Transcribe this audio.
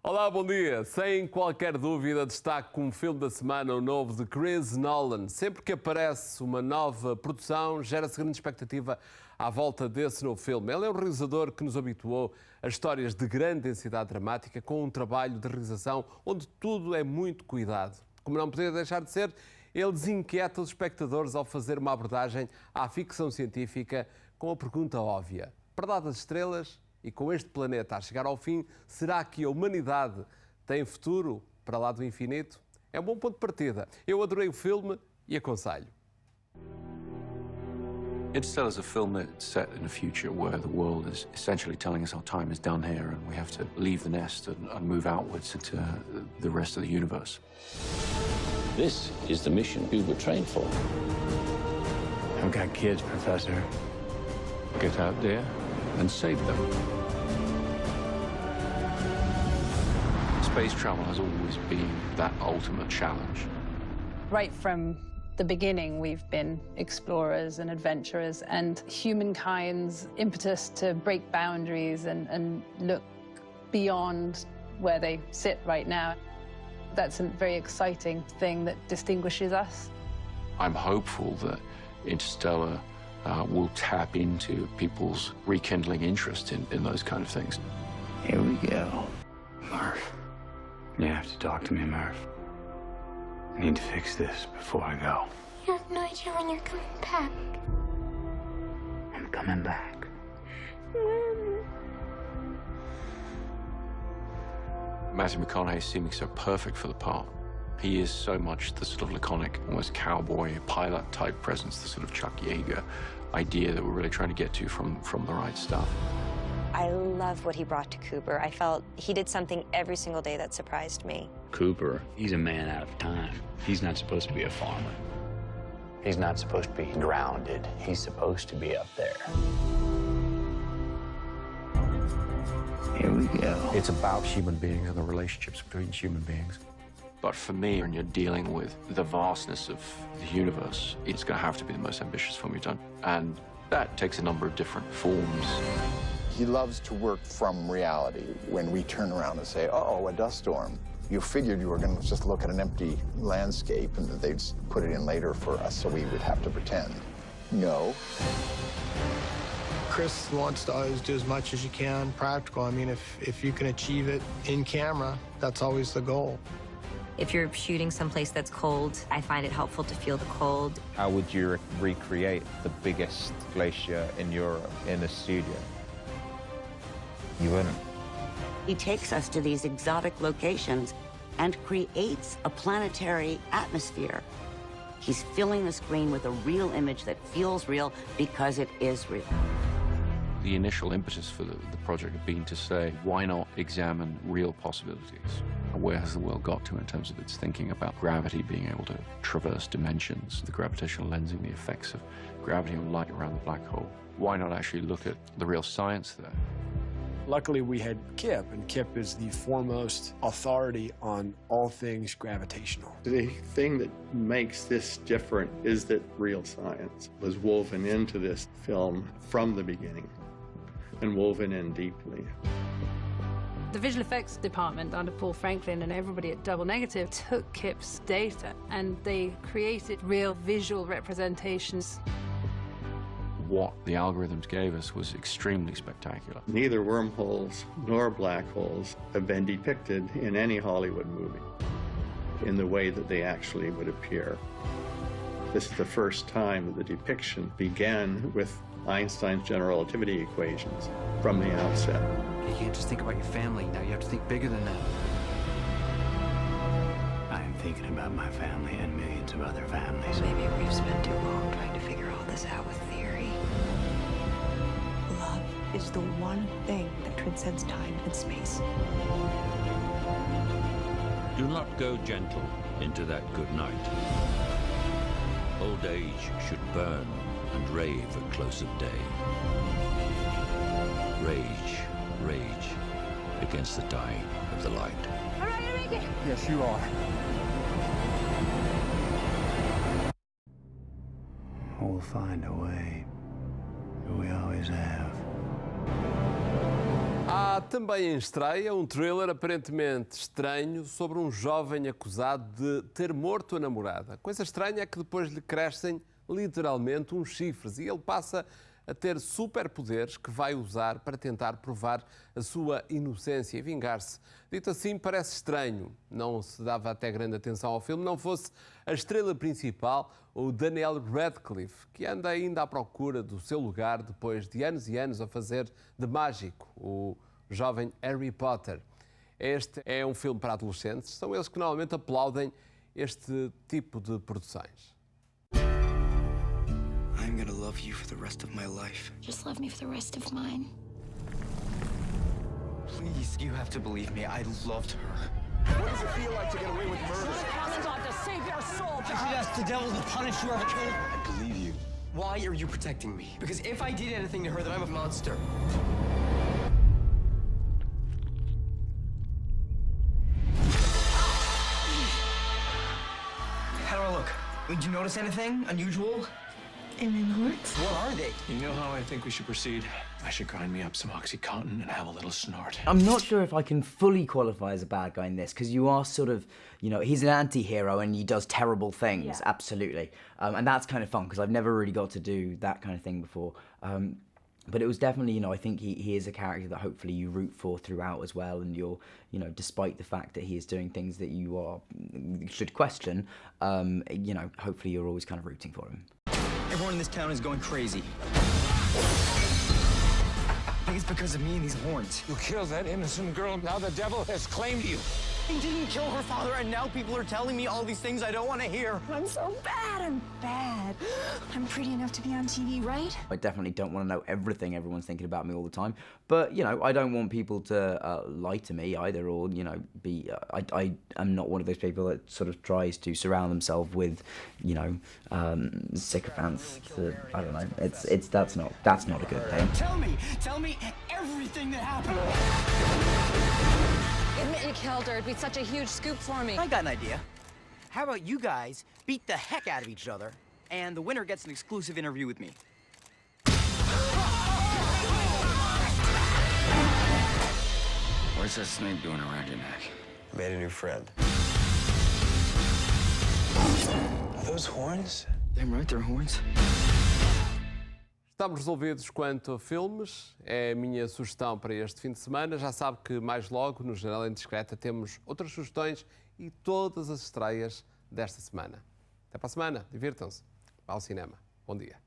Olá, bom dia. Sem qualquer dúvida, destaque como filme da semana o novo de Chris Nolan. Sempre que aparece uma nova produção, gera-se grande expectativa à volta desse novo filme. Ele é um realizador que nos habituou a histórias de grande densidade dramática, com um trabalho de realização onde tudo é muito cuidado. Como não poderia deixar de ser, ele desinquieta os espectadores ao fazer uma abordagem à ficção científica com a pergunta óbvia: para lá das estrelas e com este planeta a chegar ao fim, será que a humanidade tem futuro para lá do infinito? É um bom ponto de partida. Eu adorei o filme e aconselho. Interstellar is a film that's set in a future where the world is essentially telling us our time is done here and we have to leave the nest and move outwards into the rest of the universe. This is the mission we were trained for. I've got kids, Professor. Get out there and save them. Space travel has always been that ultimate challenge. Right from the beginning, we've been explorers and adventurers, and humankind's impetus to break boundaries and look beyond where they sit right now. That's a very exciting thing that distinguishes us. I'm hopeful that Interstellar will tap into people's rekindling interest in those kind of things. Here we go. Murph, you have to talk to me, Murph. I need to fix this before I go. You have no idea when you're coming back. I'm coming back. Matthew McConaughey seeming so perfect for the part. He is so much the sort of laconic, almost cowboy, pilot-type presence, the sort of Chuck Yeager idea that we're really trying to get to from the right stuff. I love what he brought to Cooper. I felt he did something every single day that surprised me. Cooper, he's a man out of time. He's not supposed to be a farmer. He's not supposed to be grounded. He's supposed to be up there. Here we go. It's about human beings and the relationships between human beings. But for me, when you're dealing with the vastness of the universe, it's going to have to be the most ambitious film you've done. And that takes a number of different forms. He loves to work from reality. When we turn around and say, uh-oh, a dust storm, you figured you were going to just look at an empty landscape and that they'd put it in later for us so we would have to pretend. No. Chris wants to always do as much as you can practical. I mean, if you can achieve it in camera, that's always the goal. If you're shooting someplace that's cold, I find it helpful to feel the cold. How would you recreate the biggest glacier in Europe in a studio? You wouldn't. He takes us to these exotic locations and creates a planetary atmosphere. He's filling the screen with a real image that feels real because it is real. The initial impetus for the project had been to say, why not examine real possibilities? Where has the world got to in terms of its thinking about gravity being able to traverse dimensions, the gravitational lensing, the effects of gravity on light around the black hole? Why not actually look at the real science there? Luckily, we had Kip, and Kip is the foremost authority on all things gravitational. The thing that makes this different is that real science was woven into this film from the beginning and woven in deeply. The visual effects department under Paul Franklin and everybody at Double Negative took Kip's data and they created real visual representations. What the algorithms gave us was extremely spectacular. Neither wormholes nor black holes have been depicted in any Hollywood movie in the way that they actually would appear. This is the first time that the depiction began with Einstein's general relativity equations from the outset. You can't just think about your family. Now you have to think bigger than that. I am thinking about my family and millions of other families. Maybe we've spent too long trying to figure all this out with theory. Love is the one thing that transcends time and space. Do not go gentle into that good night. Old age should burn and rave at close of day. Rage, rage against the dying of the light. All right, I make it. Yes, you are. We'll find a way. We always have. Há também em estreia um thriller aparentemente estranho sobre um jovem acusado de ter morto a namorada. A coisa estranha é que depois lhe crescem literalmente uns chifres e ele passa a ter superpoderes que vai usar para tentar provar a sua inocência e vingar-se. Dito assim, parece estranho. Não se dava até grande atenção ao filme, não fosse a estrela principal, o Daniel Radcliffe, que anda ainda à procura do seu lugar depois de anos e anos a fazer de mágico, o jovem Harry Potter. Este é um filme para adolescentes, são eles que normalmente aplaudem este tipo de produções. I'm gonna love you for the rest of my life. Just love me for the rest of mine. Please, you have to believe me. I loved her. What does it feel like to get away with murder? Commandant, to save your soul! I should ask the devil to punish whoever killed her. I believe you. Why are you protecting me? Because if I did anything to her, then I'm a monster. How do I look? Did you notice anything unusual? In my heart? What are they? You know how I think we should proceed? I should grind me up some OxyContin and have a little snort. I'm not sure if I can fully qualify as a bad guy in this, because you are sort of, you know, he's an anti-hero and he does terrible things, absolutely. And that's kind of fun, because I've never really got to do that kind of thing before. But it was definitely, you know, I think he is a character that hopefully you root for throughout as well, and you're, you know, despite the fact that he is doing things that you should question, you know, hopefully you're always kind of rooting for him. Everyone in this town is going crazy. I think it's because of me and these horns. You killed that innocent girl. Now the devil has claimed you. He didn't kill her father, and now people are telling me all these things I don't want to hear. I'm so bad. I'm bad. I'm pretty enough to be on TV, right? I definitely don't want to know everything everyone's thinking about me all the time. But, you know, I don't want people to lie to me either, or, you know, be... I am not one of those people that sort of tries to surround themselves with, you know, sycophants. I don't know. That's not a good thing. Tell me everything that happened. Admit you killed her. It'd be such a huge scoop for me. I got an idea. How about you guys beat the heck out of each other, and the winner gets an exclusive interview with me? What's that snake doing around your neck? Made a new friend. Are those horns? Damn right, they're horns. Estamos resolvidos quanto a filmes, é a minha sugestão para este fim de semana. Já sabe que mais logo, no Janela Indiscreta, temos outras sugestões e todas as estreias desta semana. Até para a semana, divirtam-se. Vá ao cinema. Bom dia.